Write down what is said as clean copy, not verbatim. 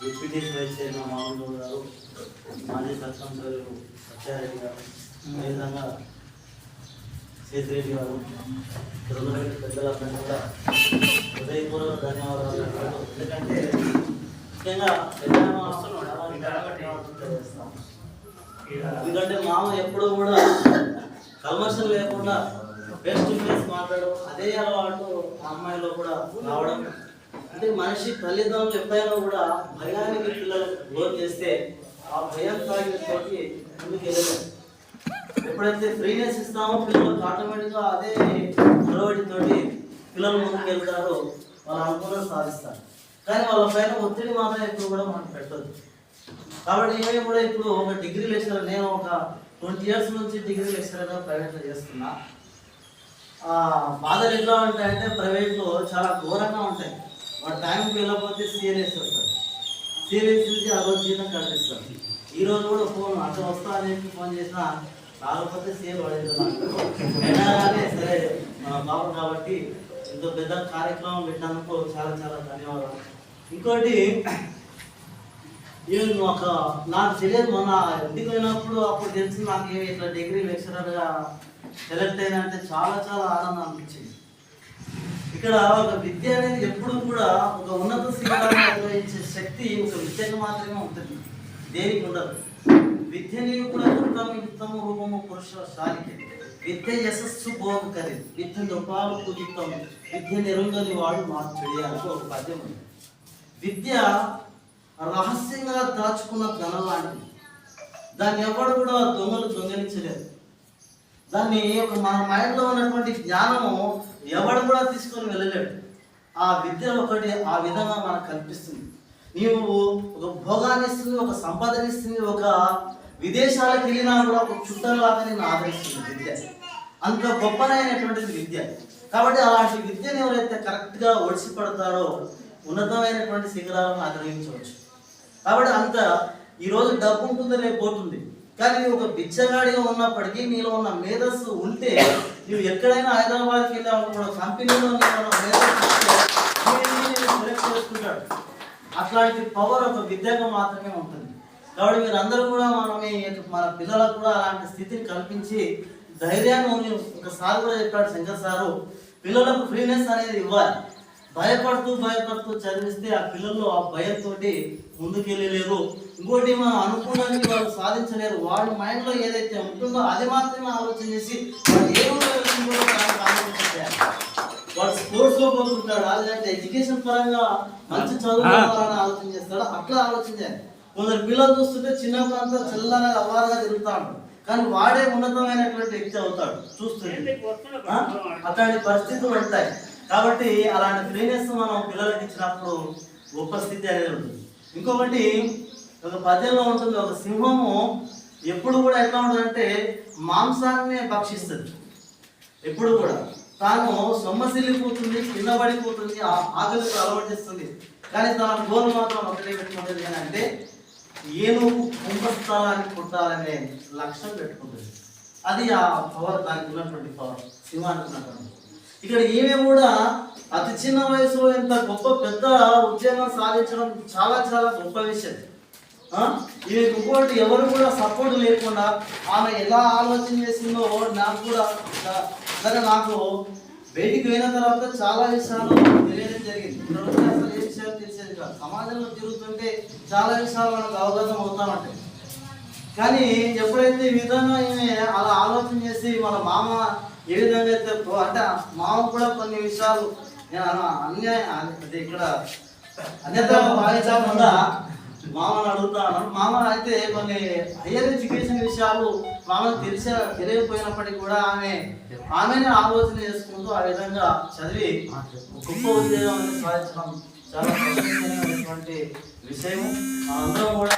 Deputy vice chairman మామూలు గారు, మాజీ సర్పంచ్ సత్యారెడ్డి గారు, అదేవిధంగా సేతిరెడ్డి గారు, పెద్దలందరూ కూడా హృదయపూర్వక ధన్యవాదాలు. ఎందుకంటే ముఖ్యంగా ఎందుకంటే మామ ఎప్పుడూ కూడా కల్మర్షన్ లేకుండా ఫేస్ టు ఫేస్ మాట్లాడడం, అదే అలవాటు అమ్మాయిలో కూడా రావడం. అంటే మనిషి తల్లిదండ్రులు ఎప్పుడైనా కూడా భయానికి పిల్లలు లోన్ చేస్తే ఆ భయం తాగినతోటి ముందుకు వెళ్ళలేదు. ఎప్పుడైతే ఫ్రీనెస్ ఇస్తామో పిల్లలకు ఆటోమేటిక్గా అదే తోటి పిల్లలు ముందుకు వెళ్తారో వాళ్ళు అనుకూలంగా సాధిస్తారు. కానీ వాళ్ళ పైన ఒత్తిడి మాత్రం ఎప్పుడు కూడా మనం పెట్టదు. కాబట్టి ఏమేమి కూడా ఇప్పుడు ఒక డిగ్రీ లెక్చరర్, నేను ఒక 20 years నుంచి డిగ్రీ లెక్చరర్గా ప్రైవేట్లో చేస్తున్నా. బాధలు ఎట్లా ఉంటాయంటే ప్రైవేట్లో చాలా ఘోరంగా ఉంటాయి. వాడు టైంకి వెళ్ళకపోతే సీరియస్ వస్తారు, సీరియస్ నుంచి ఆ రోజు జీతం కనిపిస్తారు. ఈ రోజు కూడా ఫోన్ అట్లా వస్తా అని ఫోన్ చేసినా రాకపోతే సీఎం పడేది. సరే మన బాబు కాబట్టి ఇంత పెద్ద కార్యక్రమం పెట్టినందుకు చాలా చాలా ధన్యవాదాలు. ఇంకోటి ఈవెన్ నాకు తెలియదు, మొన్న ఇంటికి పోయినప్పుడు అప్పుడు తెలిసి నాకు ఇట్లా డిగ్రీ లెక్చరర్గా సెలెక్ట్ అయినంటే చాలా చాలా ఆనందం అనిపించింది. ఇక్కడ ఒక విద్య అనేది ఎప్పుడు కూడా ఒక ఉన్నత శిఖరాన్ని నిర్వహించే శక్తి ఒక విద్యకు మాత్రమే ఉంటుంది, దేనికి ఉండదు. విద్యని కూడా ఉత్తమ రూపము పురుషశాలికి విద్య యశస్సు బోధకరి విద్య నృపాలు పూజితం విద్య నిరుంగని వాడు మాకు చెడియాలి ఒక పద్యం ఉంది. విద్య రహస్యంగా దాచుకున్న ధనం లాంటిది. దాన్ని ఎవడు కూడా దొంగలించలేదు. దాన్ని ఒక మన మైండ్లో ఉన్నటువంటి జ్ఞానము ఎవడు కూడా తీసుకొని వెళ్ళలేడు. ఆ విద్య ఒకటి ఆ విధంగా మనకు కనిపిస్తుంది. నీవు ఒక భోగాన్ని ఇస్తుంది, ఒక సంపదని ఇస్తుంది, ఒక విదేశాలకు వెళ్ళినా కూడా ఒక చుట్టంలాగా నేను ఆదరిస్తుంది విద్య. అంత గొప్పనైనటువంటిది విద్య. కాబట్టి అలాంటి విద్యను ఎవరైతే కరెక్ట్గా ఒడిసి పడతారో ఉన్నతమైనటువంటి శిఖరాలను అధిగమించవచ్చు. కాబట్టి అంత ఈరోజు డబ్బు ఉంటుంది, రేపు పోతుంది. కానీ నువ్వు ఒక బిచ్చగాడిగా ఉన్నప్పటికీ నీలో ఉన్న మేధస్సు ఉంటే నువ్వు ఎక్కడైనా హైదరాబాద్కి వెళ్ళావు కూడా కంపెనీలో సెలెక్ట్ చేసుకుంటాడు. అట్లాంటి పవర్ ఒక విద్యగా మాత్రమే ఉంటుంది. కాబట్టి మీరందరూ కూడా మన పిల్లలకు కూడా అలాంటి స్థితిని కల్పించి ధైర్యాన్ని, ఒకసారి కూడా చెప్పాడు శంకర్ సారు, పిల్లలకు ఫ్రీనెస్ అనేది ఇవ్వాలి. భయపడుతూ చదివిస్తే ఆ పిల్లల్లో ఆ భయంతో ముందుకెళ్ళలేరు. ఇంకోటి మనం అనుకున్నది వాళ్ళు సాధించలేరు. వాళ్ళ మైండ్లో ఏదైతే ఉంటుందో అది మాత్రమే ఆలోచన చేసి వాళ్ళు ఏ ఆలోచించారు. వాడు స్పోర్ట్స్లో పోతుంటాడు, లేదంటే ఎడ్యుకేషన్ పరంగా మంచి చదువుకోవాలని ఆలోచన చేస్తాడు. అట్లా ఆలోచించాలి. కొందరు పిల్లలు చూస్తుంటే చిన్నప్పుడు అంతా చల్లగా అవ్వారుగా తిరుగుతాడు, కానీ వాడే ఉన్నతమైనటువంటి వ్యక్తి అవుతాడు చూస్తుంది. అట్లాంటి పరిస్థితులు ఉంటాయి. కాబట్టి అలాంటి ఫ్రీనెస్ మనం పిల్లలకి ఇచ్చినప్పుడు గొప్ప స్థితి అనేది ఉంటుంది. ఇంకొకటి ఒక పద్యంలో ఉంటుంది, ఒక సింహము ఎప్పుడు కూడా ఎట్లా ఉంటుందంటే మాంసాన్ని భక్షిస్తుంది. ఎప్పుడు కూడా తాను సొమ్మసిల్లిపోతుంది, కింద పడిపోతుంది, ఆకలికి అలవాటిస్తుంది. కానీ తన గోలు మాత్రం ఒకటే పెట్టుకుంటుంది. అంటే ఏనుగు కుంభస్థలాన్ని కుట్టాలనే లక్ష్యం పెట్టుకుంటుంది. అది ఆ పవర్, దానికి ఉన్నటువంటి పవర్, సింహానికి ఉన్నటువంటి. ఇక్కడ ఈమె కూడా అతి చిన్న వయసులో ఎంత గొప్ప పెద్ద ఉద్యోగం సాధించడం చాలా చాలా గొప్ప విషయం. ఈమె ఇంకోటి ఎవరు కూడా సపోర్ట్ లేకుండా ఆమె ఎలా ఆలోచన చేసిందో నాకు కూడా సరే, నాకు బయటికి పోయిన తర్వాత చాలా విషయాలు తెలియడం జరిగింది. అసలు ఏ విషయాలు తెలిసేది కాదు. సమాజంలో తిరుగుతుంటే చాలా విషయాలు మనకు అవగాహన అవుతామంటాయి. కానీ ఎప్పుడైతే ఈ విధంగా ఈమె అలా ఆలోచన చేసి మన మామ ఏ విధంగా అయితే అంటే మామ కూడా కొన్ని విషయాలు ఇక్కడ అన్యత భావించకుండా మామని అడుగుతాను. మామ అయితే కొన్ని హయ్యర్ ఎడ్యుకేషన్ విషయాలు మామకు తెలియకపోయినప్పటికీ కూడా ఆమెనే ఆలోచన చేసుకుంటూ ఆ విధంగా చదివి గొప్ప ఉద్యోగం సాధించడం చాలా ప్రశంసనీయమైనటువంటి విషయం. అందరం కూడా